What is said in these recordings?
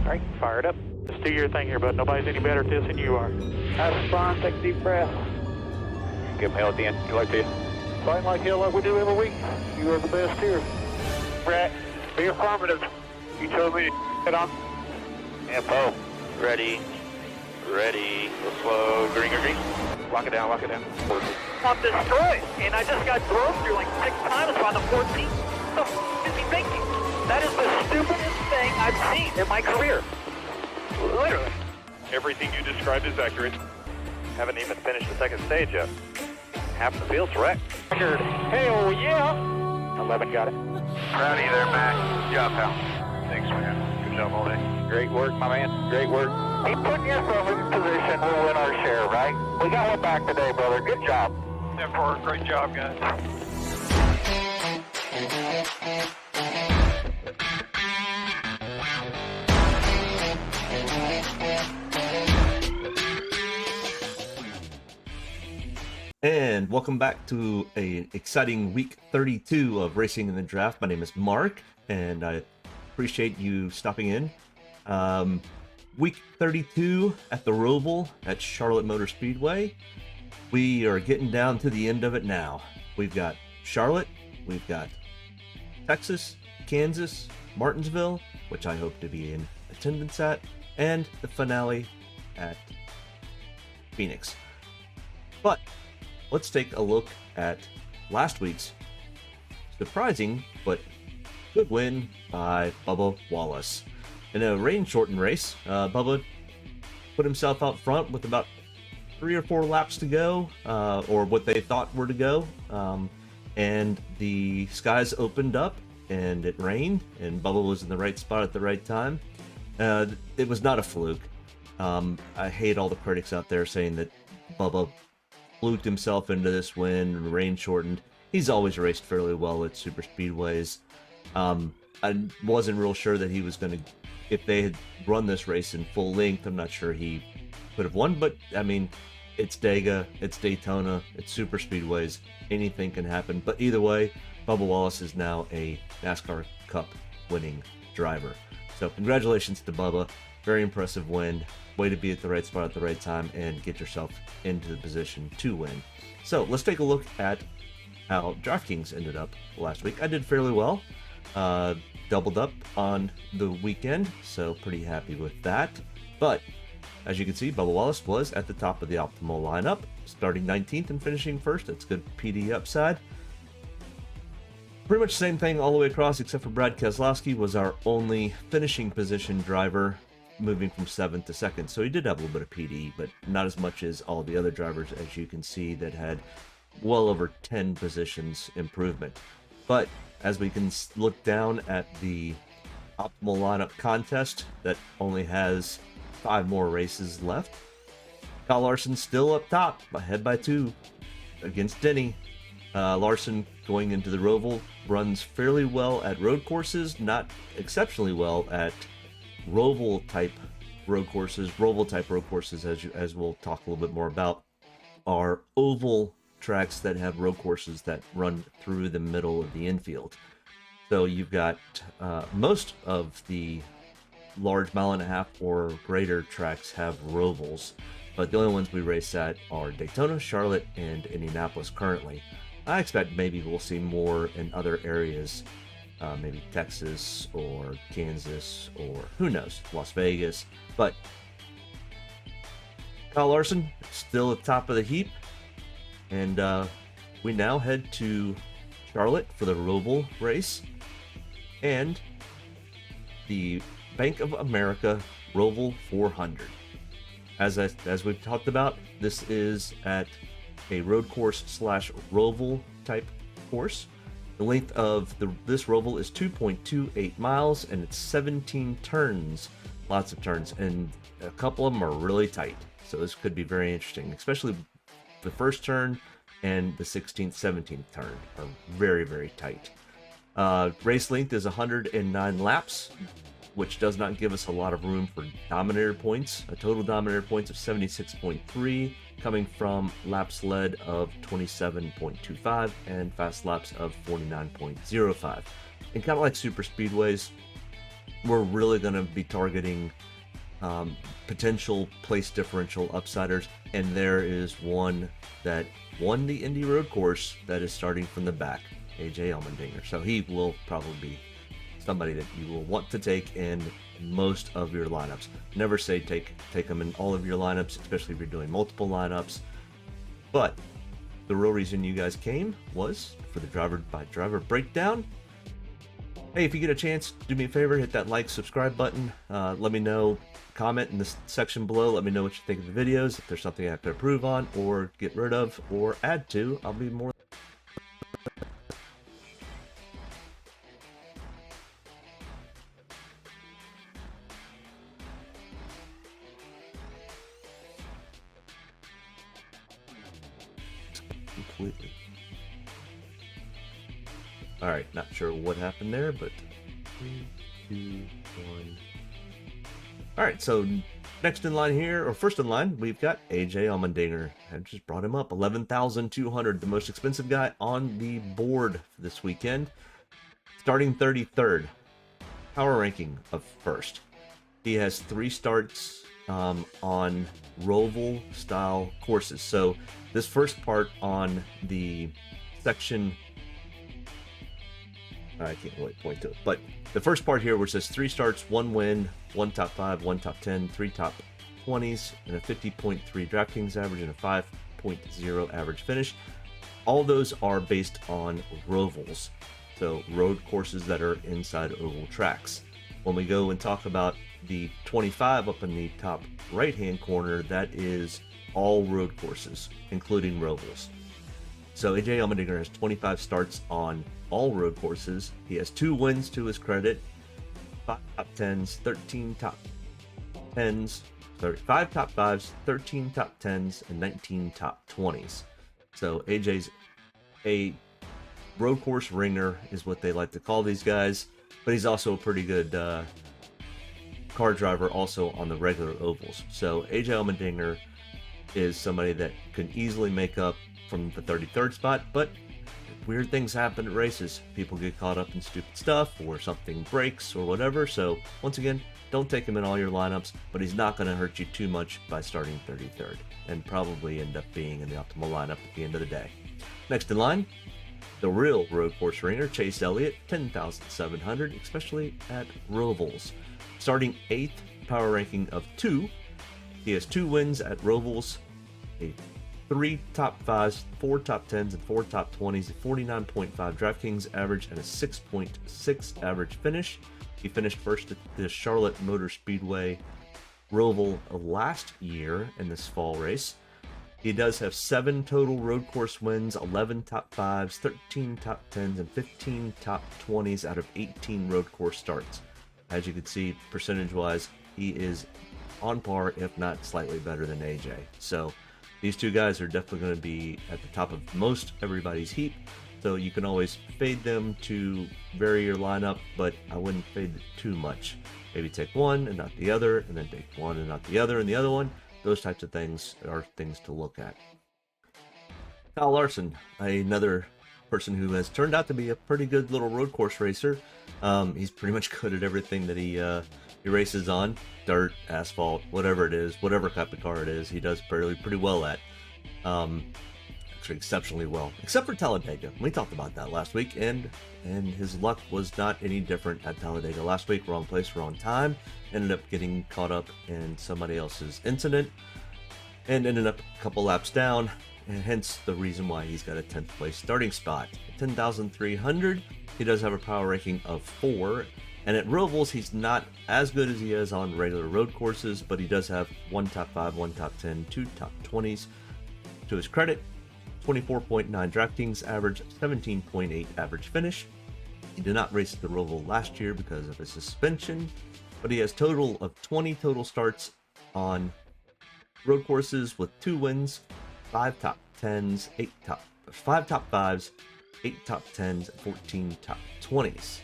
All right, fire it up. Just do your thing here, bud. Nobody's any better at this than you are. Have fun. Take a deep breath. Give him hell at the end. You like this? Fight like hell like we do every week. You are the best here. Brett, be affirmative. You told me to get on. Info. Ready. Ready. Go slow. Green, green. Lock it down, lock it down. I'm destroyed, and I just got drove through like 6 times on the 14th. What the f*** is he thinking? That is the stupidest thing I've seen in my career. Literally. Everything you described is accurate. Haven't even finished the second stage yet. Half the field's wrecked. Heckert. Hell yeah. 11 got it. Proud of you there, Mac. Good job, pal. Thanks, man. Good job all day. Great work, my man. Great work. Keep putting yourself in position, we'll win our share, right? We got one back today, brother. Good job. Therefore, great job, guys. And welcome back to an exciting week 32 of Racing in the Draft. My name is Mark, and I appreciate you stopping in. Week 32 at the Roval at Charlotte Motor Speedway. We are getting down to the end of it now. We've got Charlotte, we've got Texas, Kansas, Martinsville, which I hope to be in attendance at, and the finale at Phoenix. But let's take a look at last week's surprising but good win by Bubba Wallace. In a rain-shortened race, Bubba put himself out front with about 3 or 4 laps to go, or what they thought were to go, and the skies opened up and it rained, and Bubba was in the right spot at the right time. It was not a fluke. I hate all the critics out there saying that Bubba fluked himself into this win and rain-shortened. He's always raced fairly well at super speedways. I wasn't real sure that he was going to, if they had run this race in full length, I'm not sure he could have won, but I mean, it's Dega, it's Daytona, it's super speedways, anything can happen. But either way, Bubba Wallace is now a NASCAR Cup winning driver. So congratulations to Bubba, very impressive win. Way to be at the right spot at the right time and get yourself into the position to win. So let's take a look at how DraftKings ended up last week. I did fairly well. Doubled up on the weekend, so pretty happy with that. But as you can see, Bubba Wallace was at the top of the optimal lineup, starting 19th and finishing first. That's good PD upside. Pretty much the same thing all the way across, except for Brad Keselowski was our only finishing position driver, moving from 7th to 2nd. So he did have a little bit of PD, but not as much as all the other drivers, as you can see, that had well over 10 positions improvement. But as we can look down at the optimal lineup contest that only has 5 more races left, Kyle Larson still up top, ahead by 2 against Denny. Larson, going into the Roval, runs fairly well at road courses, not exceptionally well at Roval type road courses. Roval type road courses, as we'll talk a little bit more about, are oval tracks that have road courses that run through the middle of the infield. So you've got most of the large 1.5 or greater tracks have rovals, but the only ones we race at are Daytona, Charlotte, and Indianapolis currently. I expect maybe we'll see more in other areas, maybe Texas or Kansas or who knows, Las Vegas. But Kyle Larson still at the top of the heap, and we now head to Charlotte for the Roval race and the Bank of America Roval 400. As we've talked about, this is at a road course / Roval type course. The length of this Roval is 2.28 miles, and it's 17 turns, lots of turns, and a couple of them are really tight. So this could be very interesting, especially the first turn and the 16th, 17th turn are very, very tight. Race length is 109 laps, which does not give us a lot of room for Dominator points. A total Dominator points of 76.3, coming from laps led of 27.25 and fast laps of 49.05. And kind of like super speedways, we're really going to be targeting potential place differential upsiders, and there is one that won the Indy Road Course that is starting from the back, AJ Almandinger. So he will probably be somebody that you will want to take in most of your lineups. Never say take them in all of your lineups, especially if you're doing multiple lineups. But the real reason you guys came was for the driver by driver breakdown. Hey, if you get a chance, do me a favor, hit that like, subscribe button. Let me know, comment in the section below. Let me know what you think of the videos. If there's something I have to improve on or get rid of or add to, I'll be more. Completely. All right, not sure what happened there, but 3, 2, 1. All right, so next in line here, or first in line, we've got AJ Almandinger. I just brought him up, 11,200, the most expensive guy on the board this weekend. Starting 33rd, power ranking of first. He has 3 starts on Roval style courses. So this first part on the section, I can't really point to it, but the first part here where it says 3 starts, 1 win, 1 top 5, 1 top 10, 3 top 20s, and a 50.3 DraftKings average and a 5.0 average finish. All those are based on Rovals, so road courses that are inside oval tracks. When we go and talk about the 25 up in the top right hand corner, that is all road courses, including Rovals. So AJ Almandinger has 25 starts on all road courses. He has 2 wins to his credit, 5 top 10s, 13 top 10s, 5 top 5s, 13 top 10s, and 19 top 20s. So AJ's a road course ringer is what they like to call these guys, but he's also a pretty good car driver also on the regular ovals. So AJ Almandinger is somebody that can easily make up from the 33rd spot, but weird things happen at races. People get caught up in stupid stuff or something breaks or whatever. So once again, don't take him in all your lineups, but he's not going to hurt you too much by starting 33rd and probably end up being in the optimal lineup at the end of the day. Next in line, the real road course ringer, Chase Elliott, 10,700, especially at Rovals. Starting 8th, power ranking of 2. He has 2 wins at Rovals, a 3 top 5s, 4 top 10s, and 4 top 20s, a 49.5 DraftKings average, and a 6.6 average finish. He finished first at the Charlotte Motor Speedway Roval last year in this fall race. He does have 7 total road course wins, 11 top 5s, 13 top 10s, and 15 top 20s out of 18 road course starts. As you can see, percentage-wise, he is on par, if not slightly better than AJ. So these two guys are definitely going to be at the top of most everybody's heap. So you can always fade them to vary your lineup, but I wouldn't fade it too much. Maybe take one and not the other, and then take one and not the other and the other one. Those types of things are things to look at. Kyle Larson, another person who has turned out to be a pretty good little road course racer. He's pretty much good at everything that he races on. Dirt, asphalt, whatever it is, whatever type of car it is, he does pretty well at. Actually exceptionally well, except for Talladega. We talked about that last week, and his luck was not any different at Talladega. Last week, wrong place, wrong time. Ended up getting caught up in somebody else's incident, and ended up a couple laps down, and hence the reason why he's got a 10th place starting spot. 10,300. He does have a power ranking of 4. And at Rovals, he's not as good as he is on regular road courses, but he does have 1 top 5, 1 top 10, 2 top 20s. To his credit, 24.9 DraftKings average, 17.8 average finish. He did not race at the Roval last year because of his suspension, but he has total of 20 total starts on road courses with 2 wins, 5 top 10s, 5 top 5s, 8 top 10s, and 14 top 20s.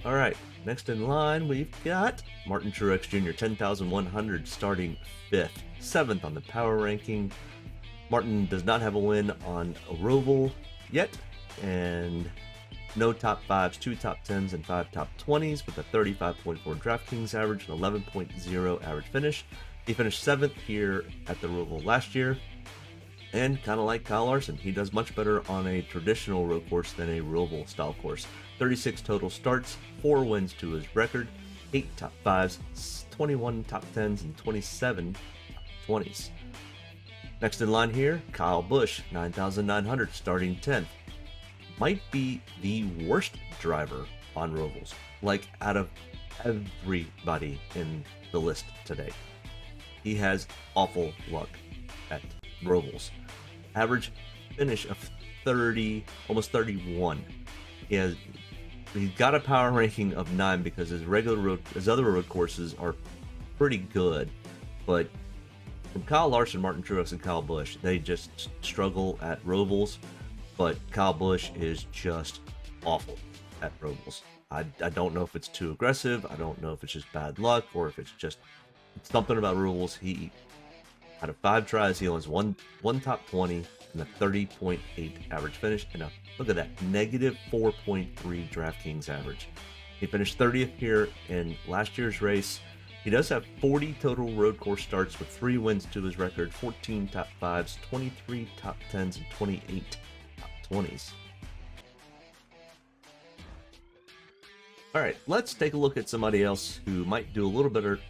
All right, next in line, we've got Martin Truex Jr., 10,100, starting 5th, 7th on the power ranking. Martin does not have a win on a Roval yet, and no top 5s, 2 top 10s, and 5 top 20s with a 35.4 DraftKings average and 11.0 average finish. He finished 7th here at the Roval last year. And kind of like Kyle Larson, he does much better on a traditional road course than a Roval style course. 36 total starts, 4 wins to his record, 8 top 5s, 21 top 10s, and 27 top 20s. Next in line here, Kyle Busch, 9,900, starting 10th. Might be the worst driver on Rovals, like out of everybody in the list today. He has awful luck at Rovals. Average finish of 30, almost 31. He's got a power ranking of 9 because his other road courses are pretty good, but from Kyle Larson, Martin Truex, and Kyle Busch, they just struggle at Rovals. But Kyle Busch is just awful at Rovals. I don't know if it's too aggressive. I don't know if it's just bad luck or if it's just something about Rovals. He out of 5 tries, he only has one top 20 and a 30.8 average finish, and look at that, negative 4.3 DraftKings average. He finished 30th here in last year's race. He does have 40 total road course starts with 3 wins to his record, 14 top 5s, 23 top 10s, and 28 top 20s. All right, let's take a look at somebody else who might do a little bit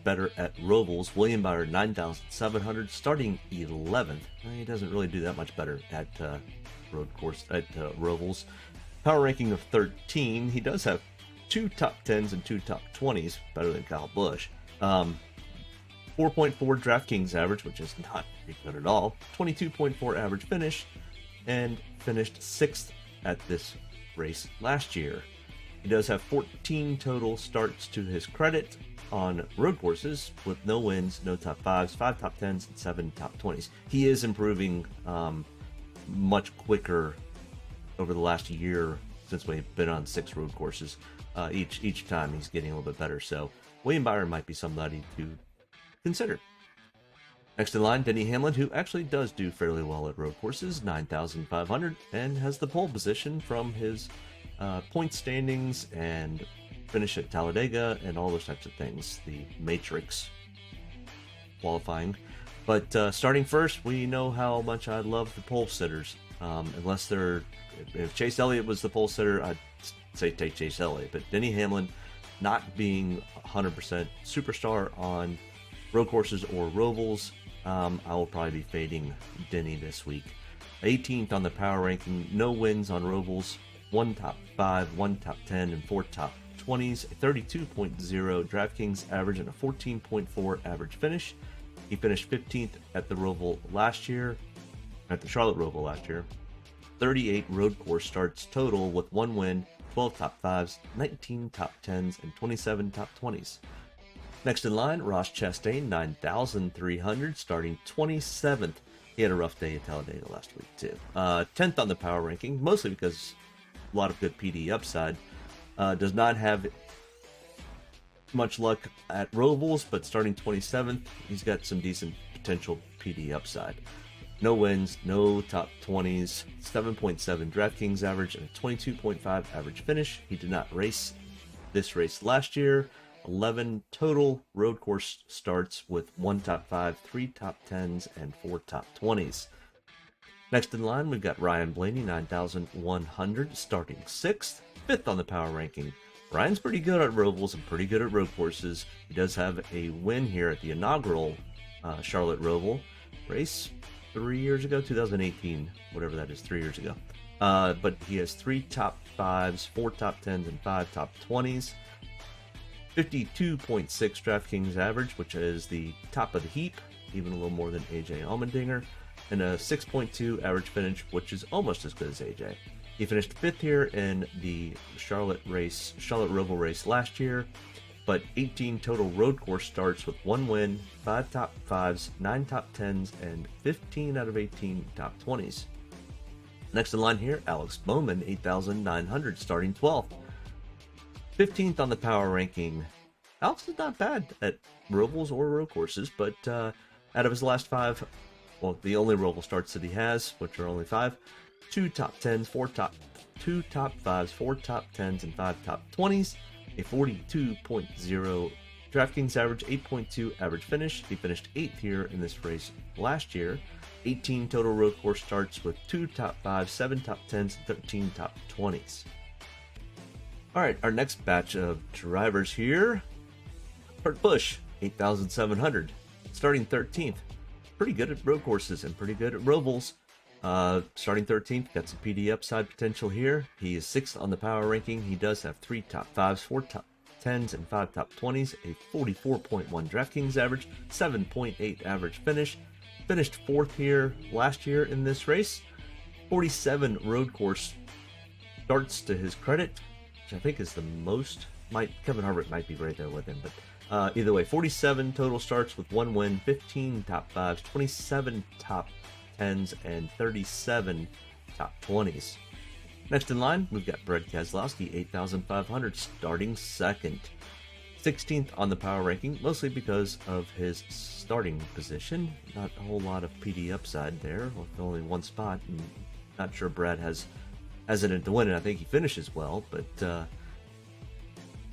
better at Rovals. William Byron, 9,700, starting 11th. He doesn't really do that much better at Rovals. Power ranking of 13. He does have 2 top 10s and 2 top 20s, better than Kyle Busch. 4.4 DraftKings average, which is not very good at all. 22.4 average finish, and finished 6th at this race last year. He does have 14 total starts to his credit on road courses with no wins, no top 5s, 5 top 10s, and 7 top 20s. He is improving much quicker over the last year since we've been on 6 road courses. Each time he's getting a little bit better. So William Byron might be somebody to consider. Next in line, Denny Hamlin, who actually does do fairly well at road courses, 9,500, and has the pole position from his point standings and finish at Talladega and all those types of things, the matrix qualifying. But starting first, we know how much I love the pole sitters. If Chase Elliott was the pole sitter, I'd say take Chase Elliott. But Denny Hamlin, not being 100% superstar on road courses or Rovals, I will probably be fading Denny this week. 18th on the power ranking, no wins on Rovals, 1 top 5, 1 top 10, and 4 top 20s, a 32.0 DraftKings average, and a 14.4 average finish. He finished 15th at the Roval last year, at the Charlotte Roval last year. 38 road course starts total with 1 win, 12 top 5s, 19 top 10s, and 27 top 20s. Next in line, Ross Chastain, 9,300, starting 27th. He had a rough day at Talladega last week, too. 10th on the power ranking, mostly because a lot of good PD upside. Does not have much luck at Rovals, but starting 27th, he's got some decent potential PD upside. No wins, no top 20s, 7.7 DraftKings average, and a 22.5 average finish. He did not race this race last year. 11 total road course starts with 1 top 5, 3 top 10s, and 4 top 20s. Next in line, we've got Ryan Blaney, 9,100, starting 6th. 5th on the power ranking. Ryan's pretty good at Rovals and pretty good at road courses. He does have a win here at the inaugural Charlotte Roval race 3 years ago, 2018, whatever that is, 3 years ago. But he has 3 top 5s, 4 top 10s, and 5 top 20s. 52.6 DraftKings average, which is the top of the heap, even a little more than AJ Almandinger, and a 6.2 average finish, which is almost as good as AJ. He finished 5th here in the Charlotte Roval race last year, but 18 total road course starts with 1 win, 5 top 5s, 9 top 10s, and 15 out of 18 top 20s. Next in line here, Alex Bowman, 8,900, starting 12th. 15th on the power ranking. Alex is not bad at Rovals or road courses, but out of his last 5, well, the only Roval starts that he has, which are only 5, 2 top 10s, 4 top 2 top 5s, 4 top 10s, and 5 top 20s, a 42.0 DraftKings average, 8.2 average finish. He finished 8th here in this race last year. 18 total road course starts with 2 top 5s, 7 top 10s, and 13 top 20s. All right, our next batch of drivers here. Kurt Busch, 8,700, starting 13th. Pretty good at road courses and pretty good at Rovals. Starting 13th, got some PD upside potential here. He is 6th on the power ranking. He does have 3 top 5s, 4 top 10s, and 5 top 20s, a 44.1 DraftKings average, 7.8 average finish. Finished 4th here last year in this race. 47 road course starts to his credit, which I think is the most. Kevin Harvick might be right there with him, but either way, 47 total starts with 1 win, 15 top 5s, 27 top 10s, and 37 top 20s. Next in line, we've got Brad Keselowski, 8,500, starting 2nd. 16th on the power ranking, mostly because of his starting position. Not a whole lot of PD upside there, with only 1 spot. And not sure Brad has it to win it. I think he finishes well, but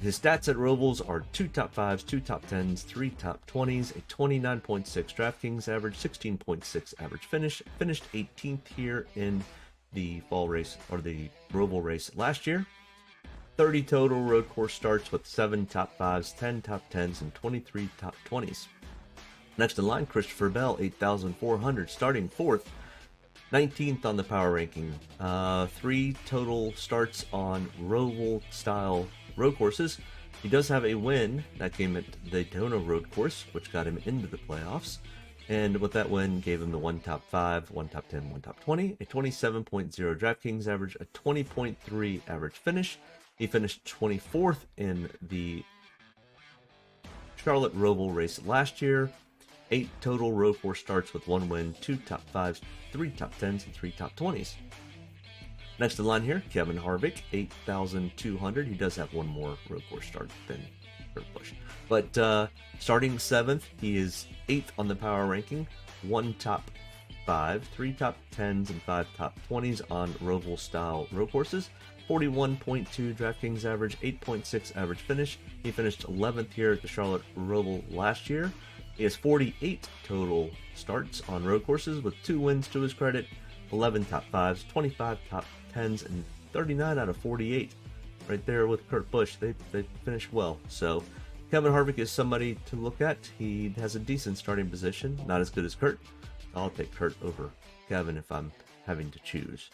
his stats at Rovals are 2 top 5s, 2 top 10s, 3 top 20s, a 29.6 DraftKings average, 16.6 average finish. Finished 18th here in the fall race, or the Roval race last year. 30 total road course starts with 7 top 5s, 10 top 10s, and 23 top 20s. Next in line, Christopher Bell, 8,400, starting 4th. 19th on the power ranking. 3 total starts on Roval style road courses. He does have a win that came at the Daytona road course, which got him into the playoffs. And with that win, gave him the 1 top 5, 1 top 10, 1 top 20, a 27.0 DraftKings average, a 20.3 average finish. He finished 24th in the Charlotte Roval race last year. 8 total road course starts with 1 win, 2 top 5s, 3 top 10s, and 3 top 20s. Next in line here, Kevin Harvick, 8,200. He does have 1 more road course start than Kurt Busch. But starting 7th, he is 8th on the power ranking. 1 top 5, 3 top 10s, and 5 top 20s on Roval style road courses. 41.2 DraftKings average, 8.6 average finish. He finished 11th here at the Charlotte Roval last year. He has 48 total starts on road courses with 2 wins to his credit, 11 top 5s, 25 top 10s, and 39 out of 48. Right there with Kurt Busch, they finished well. So Kevin Harvick is somebody to look at. He has a decent starting position, not as good as Kurt. I'll take Kurt over Kevin if I'm having to choose.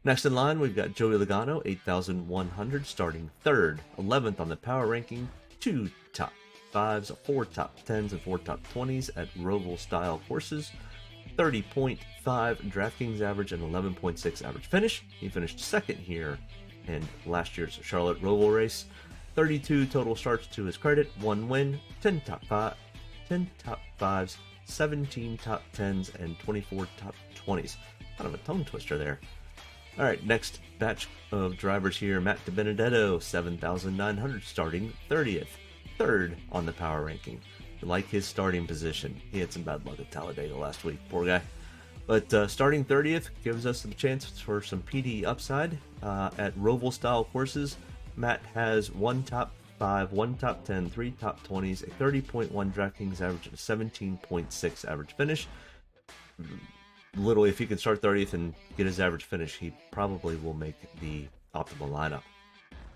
Next in line, we've got Joey Logano, 8,100, starting 3rd. 11th on the power ranking, 2 top 5s, 4 top 10s, and 4 top 20s at Roval style courses. 30.5 DraftKings average and 11.6 average finish. He finished 2nd here in last year's Charlotte Roval race. 32 total starts to his credit, 1 win, 10 top 5s, 17 top 10s, and 24 top 20s. Kind of a tongue twister there. All right, next batch of drivers here. Matt DiBenedetto, 7,900, starting 30th. 3rd on the power ranking. I like his starting position. He had some bad luck at Talladega last week, poor guy. But starting 30th gives us a chance for some PD upside at Roval style courses. Matt has 1 top 5, 1 top 10, 3 top 20s, a 30.1 DraftKings average, and a 17.6 average finish. Literally, if he can start 30th and get his average finish, he probably will make the optimal lineup.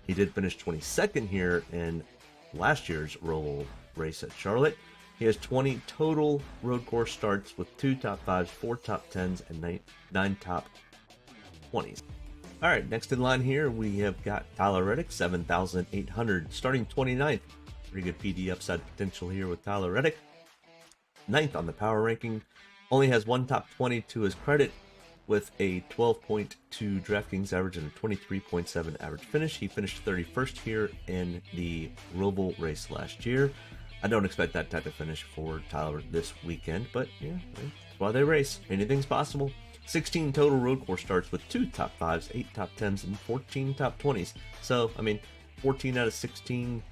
He did finish 22nd here in last year's Roval race at Charlotte. He has 20 total road course starts with 2 top 5s, 4 top 10s, and 9 top 20s. All right, next in line here, we have got Tyler Reddick, 7,800, starting 29th. Pretty good PD upside potential here with Tyler Reddick. 9th on the power ranking. Only has 1 top 20 to his credit with a 12.2 DraftKings average and a 23.7 average finish. He finished 31st here in the Roval race last year. I don't expect that type of finish for Tyler this weekend, but yeah, that's why they race. Anything's possible. 16 total road course starts with 2 top 5s, 8 top 10s, and 14 top 20s. So, 14 out of 16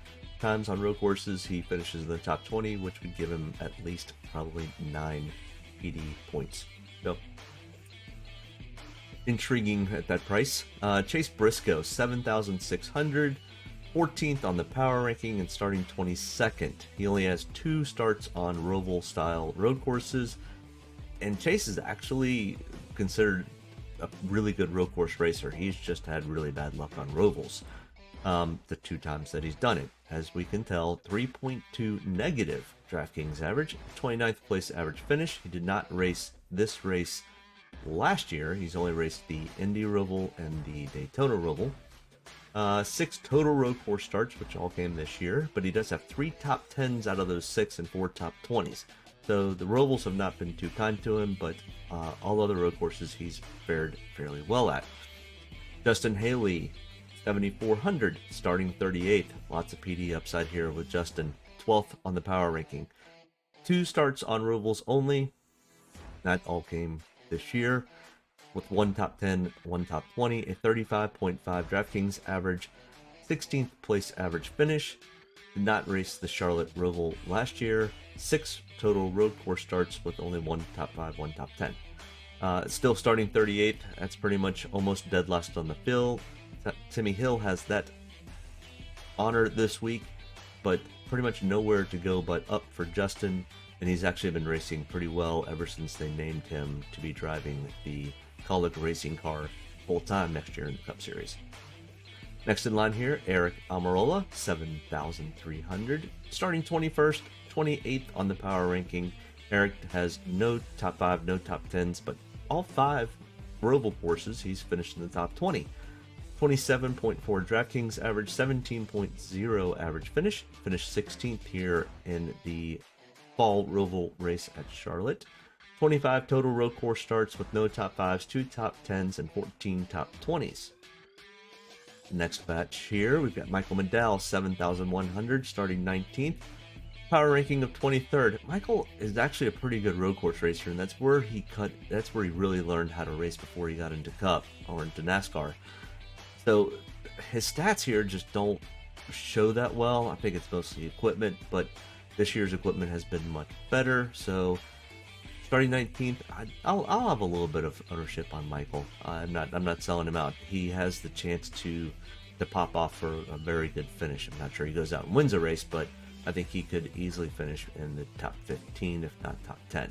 times on road courses, he finishes in the top 20, which would give him at least probably 9 PD points. So, intriguing at that price. Chase Briscoe, 7,600, 14th on the power ranking and starting 22nd. He only has 2 starts on Roval style road courses, and Chase is actually considered a really good road course racer. He's just had really bad luck on Rovals the 2 times that he's done it. As we can tell, 3.2 negative DraftKings average, 29th place average finish. He did not race this race last year. He's only raced the Indy Roval and the Daytona Roval. 6 total road course starts, which all came this year, but he does have 3 top 10s out of those 6 and 4 top 20s. So the Rovals have not been too kind to him, but all other road courses he's fared fairly well at. Justin Haley, 7,400, starting 38th. Lots of PD upside here with Justin. 12th on the power ranking. 2 starts on Rovals only. That all came this year, with 1 top 10, 1 top 20, a 35.5 DraftKings average, 16th place average finish. Did not race the Charlotte Roval last year. 6 total road course starts with only 1 top 5, 1 top 10. Still starting 38th. That's pretty much almost dead last on the field. Timmy Hill has that honor this week, but pretty much nowhere to go but up for Justin, and he's actually been racing pretty well ever since they named him to be driving the Colic racing car full-time next year in the Cup Series. Next in line here, Eric Almirola, 7,300, starting 21st, 28th on the power ranking. Eric has no top 5, no top 10s, but all 5 Roval courses he's finished in the top 20. 27.4 DraftKings average, 17.0 average finish. Finished 16th here in the fall Roval race at Charlotte. 25 total road course starts with no top 5s, 2 top 10s, and 14 top 20s. Next batch here, we've got Michael Medell, 7,100, starting 19th. Power ranking of 23rd. Michael is actually a pretty good road course racer, and that's where he really learned how to race before he got into Cup or into NASCAR. So his stats here just don't show that well. I think it's mostly equipment, but this year's equipment has been much better. So starting 19th, I'll have a little bit of ownership on Michael. I'm not selling him out. He has the chance to pop off for a very good finish. I'm not sure he goes out and wins a race, but I think he could easily finish in the top 15, if not top 10,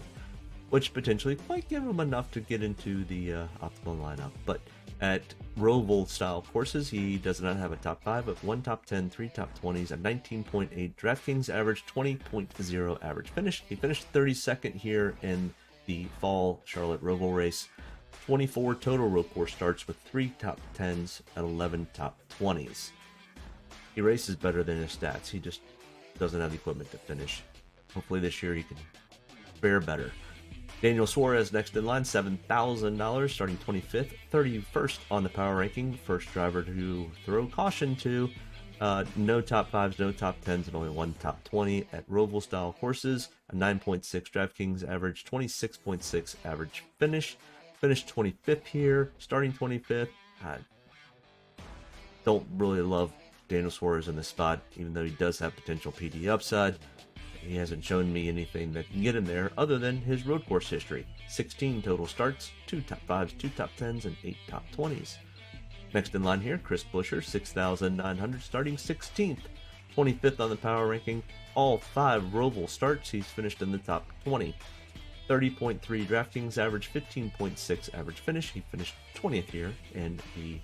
which potentially might give him enough to get into the optimal lineup. But at Roval style courses, he does not have a top 5, but 1 top 10, 3 top 20s, a 19.8 DraftKings average, 20.0 average finish. He finished 32nd here in the fall Charlotte Roval race. 24 total road course starts with 3 top 10s and 11 top 20s. He races better than his stats. He just doesn't have the equipment to finish. Hopefully this year he can fare better. Daniel Suarez next in line, $7,000, starting 25th, 31st on the power ranking. First driver to throw caution to. No top 5s, no top 10s, and only 1 top 20 at Roval style courses. A 9.6 DraftKings average, 26.6 average finish. Finished 25th here, starting 25th. I don't really love Daniel Suarez in this spot, even though he does have potential PD upside. He hasn't shown me anything that can get him there other than his road course history. 16 total starts, 2 top 5s, 2 top 10s, and 8 top 20s. Next in line here, Chris Buescher, 6,900, starting 16th. 25th on the power ranking. All 5 Roval starts, he's finished in the top 20. 30.3 DraftKings average, 15.6 average finish. He finished 20th here in the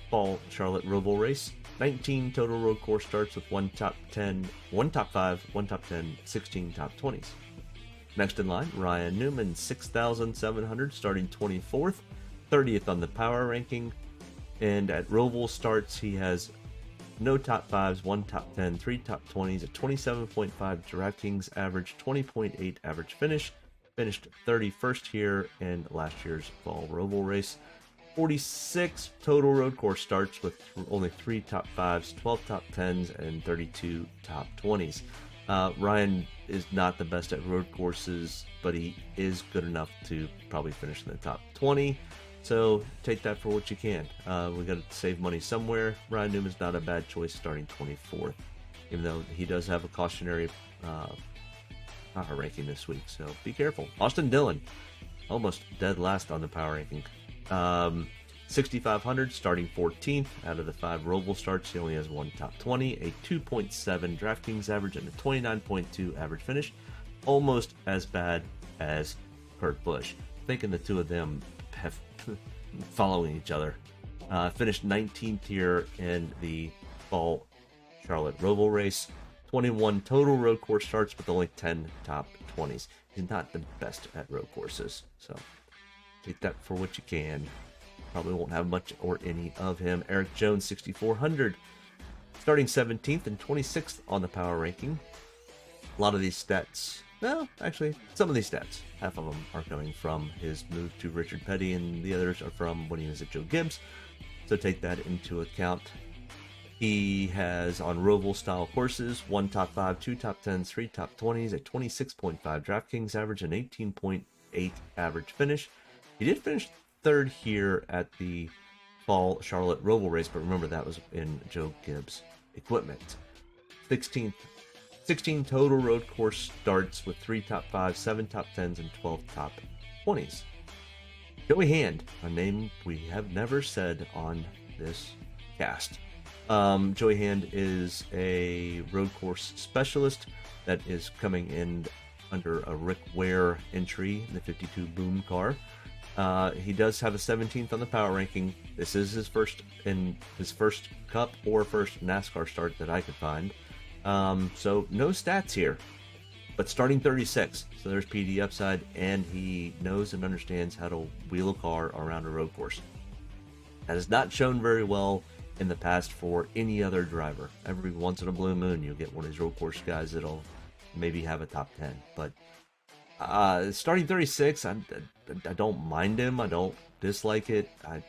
fall Charlotte Roval race. 19 total road course starts with 1 top 10, 1 top 5, 1 top 10, 16 top 20s. Next in line, Ryan Newman, 6,700, starting 24th, 30th on the power ranking. And at Roval starts, he has no top 5s, 1 top 10, 3 top 20s, a 27.5 DraftKings average, 20.8 average finish. Finished 31st here in last year's fall Roval race. 46 total road course starts with only 3 top 5s, 12 top 10s, and 32 top 20s. Ryan is not the best at road courses, but he is good enough to probably finish in the top 20. So take that for what you can. We got to save money somewhere. Ryan Newman's not a bad choice starting 24th, even though he does have a cautionary power ranking this week. So be careful. Austin Dillon, almost dead last on the power ranking. 6,500, starting 14th. Out of the 5 Roval starts, he only has 1 top 20, a 2.7 DraftKings average, and a 29.2 average finish. Almost as bad as Kurt Busch. Thinking the two of them have following each other. Finished 19th here in the fall Charlotte Roval race. 21 total road course starts with only 10 top 20s. He's not the best at road courses, so take that for what you can. Probably won't have much or any of him. Erik Jones, 6,400, starting 17th and 26th on the power ranking. A lot of these stats, no, actually, some of these stats, half of them are coming from his move to Richard Petty, and the others are from when he was at Joe Gibbs. So take that into account. He has, on Roval style courses, 1 top 5, 2 top 10s, 3 top 20s, a 26.5 DraftKings average, and 18.8 average finish. He did finish 3rd here at the fall Charlotte Roval race, but remember that was in Joe Gibbs equipment. 16 total road course starts with 3 top 5s, 7 top 10s, and 12 top 20s. Joey Hand, a name we have never said on this cast. Joey Hand is a road course specialist that is coming in under a Rick Ware entry in the 52 Boom car. He does have a 17th on the power ranking. This is his first Cup or first NASCAR start that I could find. So no stats here, but starting 36. So there's PD upside, and he knows and understands how to wheel a car around a road course. That has not shown very well in the past for any other driver. Every once in a blue moon, you'll get one of these road course guys that'll maybe have a top 10. But starting 36, I don't mind him. I don't dislike it. I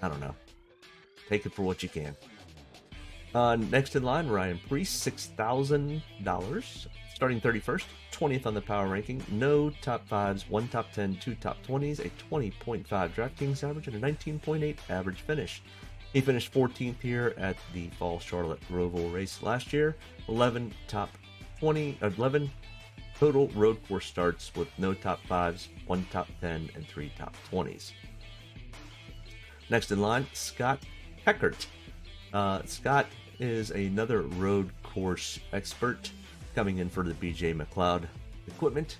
don't know. Take it for what you can. Next in line, Ryan Preece, $6,000. Starting 31st, 20th on the power ranking. No top 5s, 1 top 10, 2 top 20s, a 20.5 DraftKings average, and a 19.8 average finish. He finished 14th here at the fall Charlotte Roval race last year. 11 total road course starts with no top 5s, 1 top 10, and 3 top 20s. Next in line, Scott Heckert. Scott is another road course expert coming in for the BJ McLeod equipment.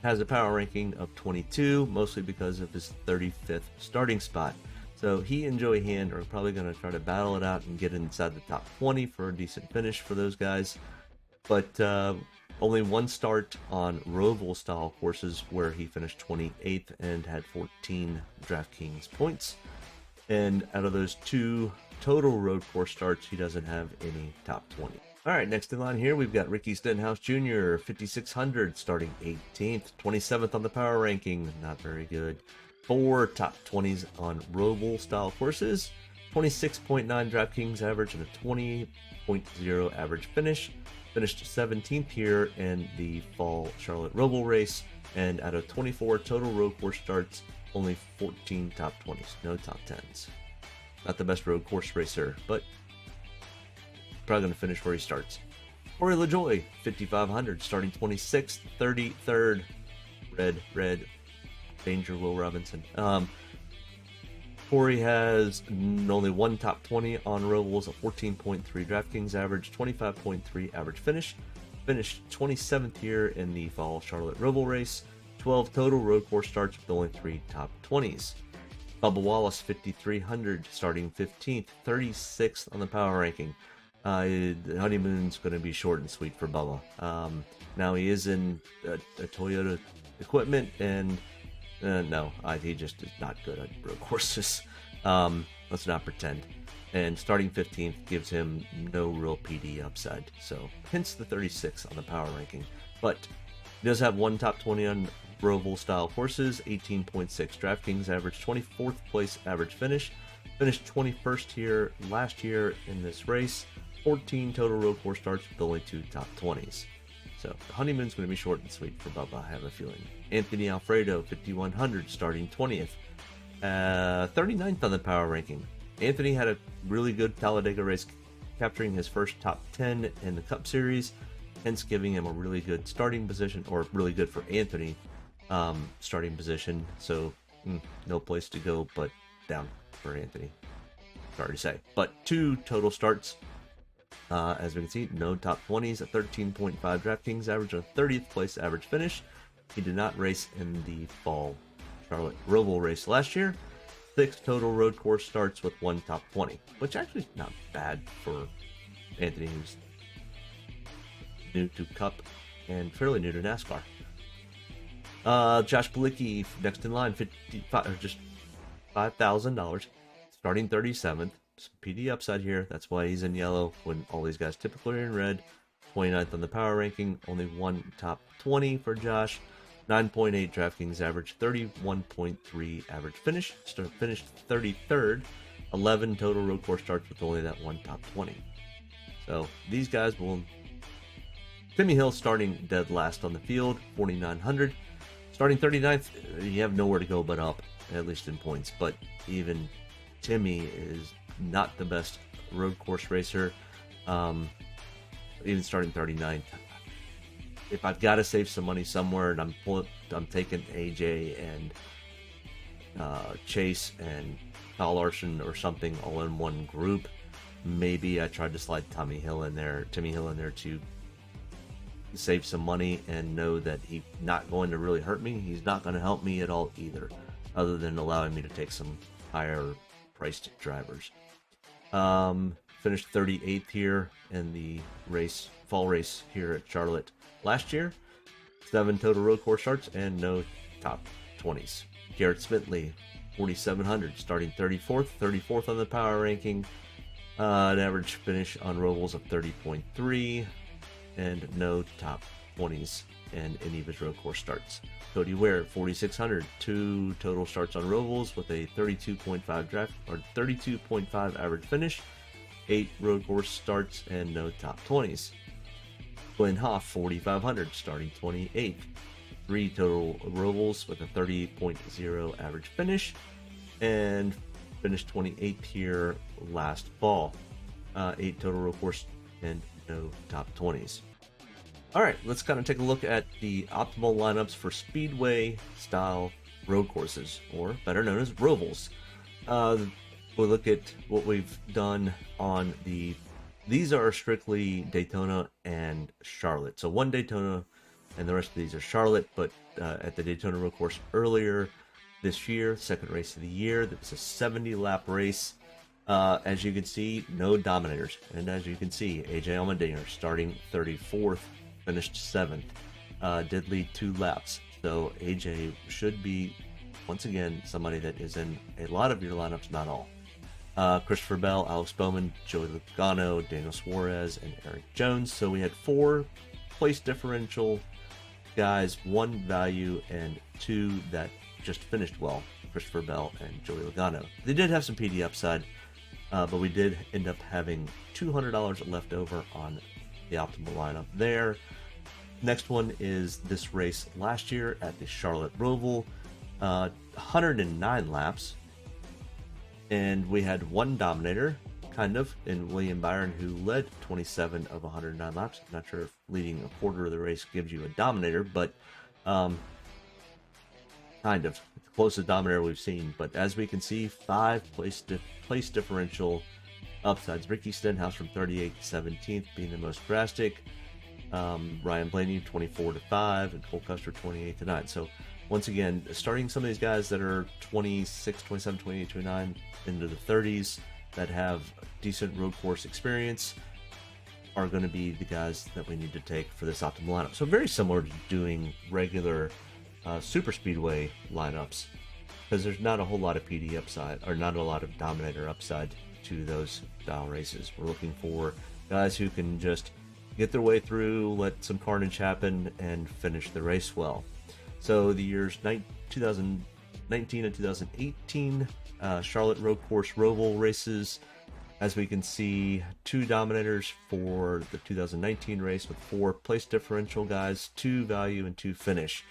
Has a power ranking of 22, mostly because of his 35th starting spot. So he and Joey Hand are probably going to try to battle it out and get inside the top 20 for a decent finish for those guys. But only 1 start on Roval style courses where he finished 28th and had 14 DraftKings points. And out of those 2 total road course starts, he doesn't have any top 20. All right, next in line here, we've got Ricky Stenhouse Jr., 5,600, starting 18th, 27th on the power ranking, not very good. 4 top 20s on Roval style courses, 26.9 DraftKings average, and a 20.0 average finish. Finished 17th here in the fall Charlotte Roval race, and out of 24 total road course starts, only 14 top 20s, no top 10s. Not the best road course racer, but probably going to finish where he starts. Corey LaJoie, 5,500, starting 26th, 33rd. Red. Danger, Will Robinson. Corey has only 1 top 20 on Rovals, a 14.3 DraftKings average, 25.3 average finish. Finished 27th here in the fall Charlotte Roval race. 12 total road course starts with only 3 top 20s. Bubba Wallace, 5,300, starting 15th, 36th on the power ranking. The honeymoon's going to be short and sweet for Bubba. Now he is in a Toyota equipment, and no, he just is not good at road courses. Let's not pretend. And starting 15th gives him no real PD upside, so hence the 36 on the power ranking. But he does have 1 top 20 on Roval style courses, 18.6 DraftKings average, 24th place average finish. Finished 21st here last year in this race. 14 total road course starts with only 2 top 20s. So the honeymoon's going to be short and sweet for Bubba, I have a feeling. Anthony Alfredo, 5,100, starting 20th. 39th on the power ranking. Anthony had a really good Talladega race, capturing his first top 10 in the Cup Series, hence giving him a really good starting position, or really good for Anthony starting position. So No place to go but down for Anthony. Sorry to say. But 2 total starts. As we can see, no top 20s, a 13.5 DraftKings average, a 30th place average finish. He did not race in the fall Charlotte Roval race last year. 6 total road course starts with 1 top 20, which actually is not bad for Anthony, who's new to Cup and fairly new to NASCAR. Josh Bilicki next in line, just $5,000, starting 37th. Some PD upside here. That's why he's in yellow when all these guys typically are in red. 29th on the power ranking, only 1 top 20 for Josh. 9.8 DraftKings average, 31.3 average finish. Finished 33rd. 11 total road course starts with only that 1 top 20. So these guys will. Timmy Hill starting dead last on the field, 4,900. Starting 39th, you have nowhere to go but up, at least in points. But even Timmy is not the best road course racer. Even starting 39th. If I've got to save some money somewhere, and I'm taking AJ and Chase and Kyle Larson or something all in one group, maybe I tried to slide Timmy Hill in there to save some money and know that he's not going to really hurt me. He's not going to help me at all either, other than allowing me to take some higher priced drivers. Finished 38th here in the fall race here at Charlotte last year. 7 total road course starts and no top 20s. Garrett Smithley, 4,700, starting 34th on the power ranking. An average finish on Rovals of 30.3 and no top 20s in any of his road course starts. Cody Ware, 4,600, 2 total starts on Rovals with a 32.5 average finish. 8 road course starts and no top 20s. Glenn Hoff, 4,500, starting 28th. 3 total Rovals with a 30.0 average finish, and finished 28th here last fall. 8 total road course and no top 20s. All right, let's kind of take a look at the optimal lineups for speedway style road courses, or better known as Rovals. We'll look at what we've done on these are strictly Daytona and Charlotte. So 1 Daytona and the rest of these are Charlotte, but at the Daytona road course earlier this year, second race of the year, that was a 70-lap race. As you can see, no dominators. And as you can see, AJ Almandinger starting 34th, finished 7th, did lead 2 laps. So AJ should be, once again, somebody that is in a lot of your lineups, not all. Christopher Bell, Alex Bowman, Joey Logano, Daniel Suarez, and Eric Jones. So we had 4 place differential guys, 1 value, and 2 that just finished well, Christopher Bell and Joey Logano. They did have some PD upside, but we did end up having $200 left over on the optimal lineup there. Next one is this race last year at the Charlotte Roval, 109 laps. And we had 1 dominator, kind of, in William Byron, who led 27 of 109 laps. I'm not sure if leading a quarter of the race gives you a dominator, but kind of. It's the closest dominator we've seen. But as we can see, 5 place differential upsides. Ricky Stenhouse from 38th to 17th being the most drastic. Ryan Blaney 24 to 5, and Cole Custer 28 to 9. So once again, starting some of these guys that are 26, 27, 28, 29 into the 30s that have decent road course experience are going to be the guys that we need to take for this optimal lineup. So very similar to doing regular super speedway lineups, because there's not a whole lot of PD upside, or not a lot of dominator upside to those style races. We're looking for guys who can just get their way through, let some carnage happen, and finish the race well. So the years 2019 and 2018 Charlotte Road Course Roval races. As we can see, 2 dominators for the 2019 race with 4 place differential guys, 2 value and 2 finish.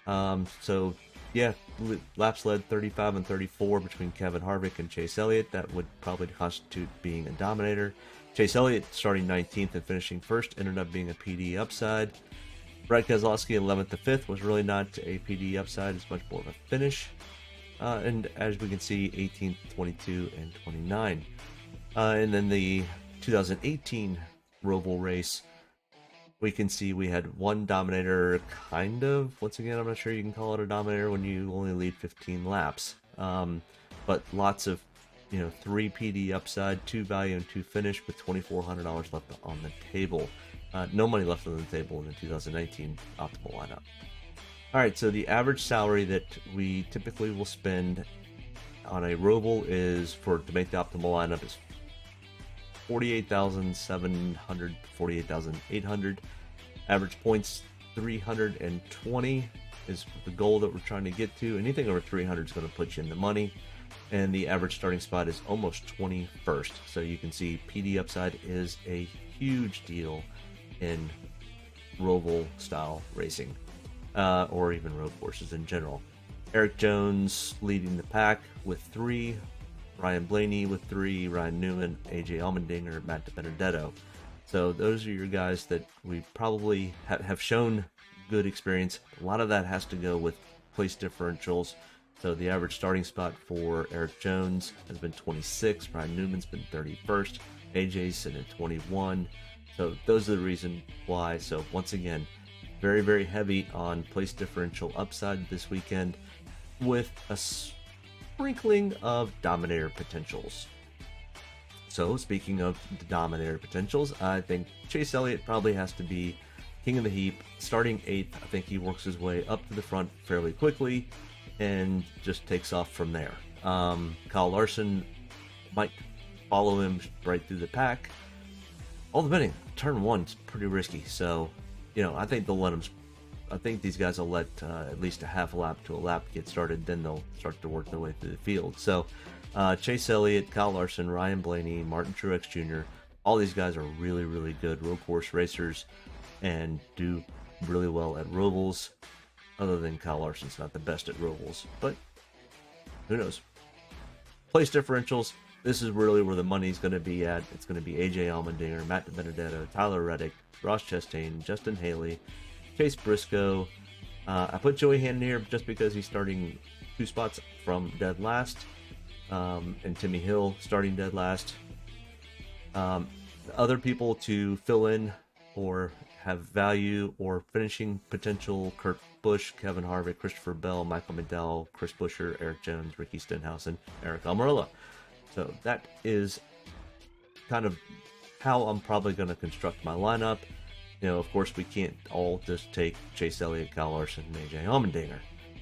So yeah, laps led 35 and 34 between Kevin Harvick and Chase Elliott. That would probably constitute being a dominator. Chase Elliott starting 19th and finishing 1st ended up being a PD upside. Brad Keselowski 11th to 5th was really not a PD upside, it's much more of a finish. and as we can see, 18th, 22, and 29. And then the 2018 Roval race, we can see we had one dominator, kind of. Once again, I'm not sure you can call it a dominator when you only lead 15 laps. But lots of, 3 PD upside, 2 value, and 2 finish with $2,400 left on the table. No money left on the table in the 2019 optimal lineup. All right, so the average salary that we typically will spend on a Roval is to make the optimal lineup is $48,700, $48,800. Average points 320 is the goal that we're trying to get to. Anything over 300 is going to put you in the money. And the average starting spot is almost 21st. So you can see PD upside is a huge deal in Roval style racing, or even road courses in general. Erik Jones leading the pack with 3, Ryan Blaney with 3, Ryan Newman, AJ Almandinger, Matt DiBenedetto. So those are your guys that we probably have shown good experience. A lot of that has to go with place differentials. So the average starting spot for Erik Jones has been 26, Ryan Newman's been 31st, AJ's sitting at 21. So those are the reason why. So once again, very, very heavy on place differential upside this weekend with a sprinkling of dominator potentials. So speaking of the dominator potentials, I think Chase Elliott probably has to be king of the heap. Starting 8th, I think he works his way up to the front fairly quickly and just takes off from there. Kyle Larson might follow him right through the pack. All depending. Turn 1's pretty risky, so I think they'll let him. I think these guys will let at least a half a lap to a lap get started, then they'll start to work their way through the field. So Chase Elliott, Kyle Larson, Ryan Blaney, Martin Truex Jr., all these guys are really, really good road course racers and do really well at Rovals. Other than Kyle Larson's not the best at Rovals, but who knows? Place differentials, this is really where the money's going to be at. It's going to be AJ Allmendinger, Matt DiBenedetto, Tyler Reddick, Ross Chastain, Justin Haley, Chase Briscoe. I put Joey Hand here just because he's starting 2 spots from dead last, and Timmy Hill starting dead last. Other people to fill in or have value or finishing potential: Kurt Busch, Kevin Harvick, Christopher Bell, Michael McDowell, Chris Buescher, Erik Jones, Ricky Stenhouse, and Eric Almirola. So that is kind of how I'm probably going to construct my lineup. Of course, we can't all just take Chase Elliott, Kyle Larson, and AJ Allmendinger.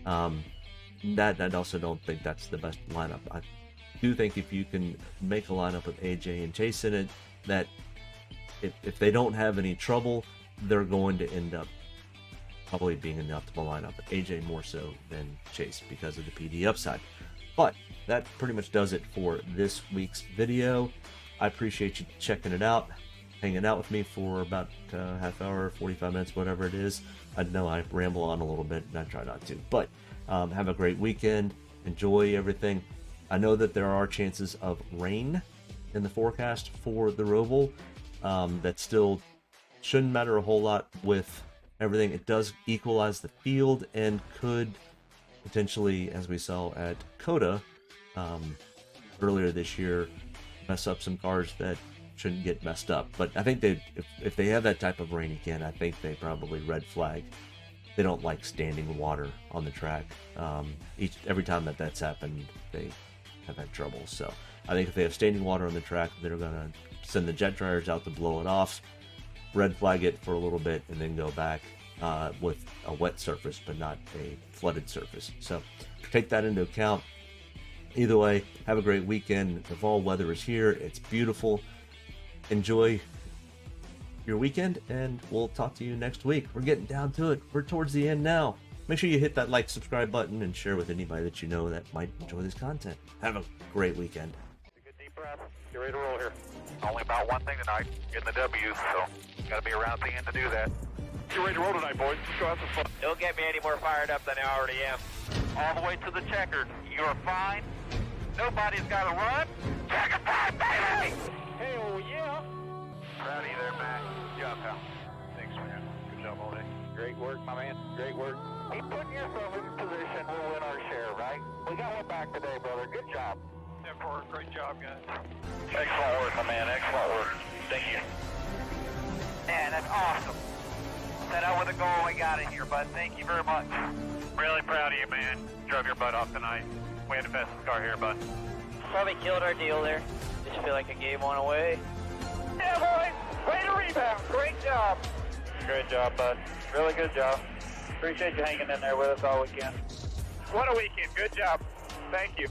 I also don't think that's the best lineup. I do think if you can make a lineup with AJ and Chase in it, that if they don't have any trouble, they're going to end up probably being in the optimal lineup. AJ more so than Chase because of the PD upside. But that pretty much does it for this week's video. I appreciate you checking it out, hanging out with me for about a half hour, 45 minutes, whatever it is. I know I ramble on a little bit, and I try not to. But have a great weekend. Enjoy everything. I know that there are chances of rain in the forecast for the Roval. That still shouldn't matter a whole lot with everything. It does equalize the field and could potentially, as we saw at Coda earlier this year, mess up some cars that shouldn't get messed up. But I think if they have that type of rain again, I think they probably red flag. They don't like standing water on the track. Every time that's happened, they have had trouble. So I think if they have standing water on the track, they're going to send the jet dryers out to blow it off, red flag it for a little bit, and then go back with a wet surface, but not a flooded surface. So take that into account. Either way, have a great weekend. The fall weather is here. It's beautiful. Enjoy your weekend, and we'll talk to you next week. We're getting down to it. We're towards the end now. Make sure you hit that like, subscribe button, and share with anybody that you know that might enjoy this content. Have a great weekend. Take a deep breath. Get ready to roll here. Only about one thing tonight, getting the W's, so got to be around at the end to do that. Get ready to roll tonight, boys. Let's go have some fun. Don't get me any more fired up than I already am. All the way to the checkered. You're fine. Nobody's got to run. Checker time, baby! Hell yeah! Proud of you there, Matt. Good job, pal. Thanks, man. Good job all day. Great work, my man. Great work. Keep putting yourself in position, we'll win our share, right? We got one back today, brother. Good job. 10-4, great job, guys. Excellent work, my man. Excellent work. Thank you. Man, that's awesome. Set out with a goal, we got it here, bud. Thank you very much. Really proud of you, man. Drove your butt off tonight. We had the fastest car here, bud. Probably killed our deal there. Just feel like I gave one away. Yeah, boys. Way to rebound. Great job. Great job, bud. Really good job. Appreciate you hanging in there with us all weekend. What a weekend. Good job. Thank you.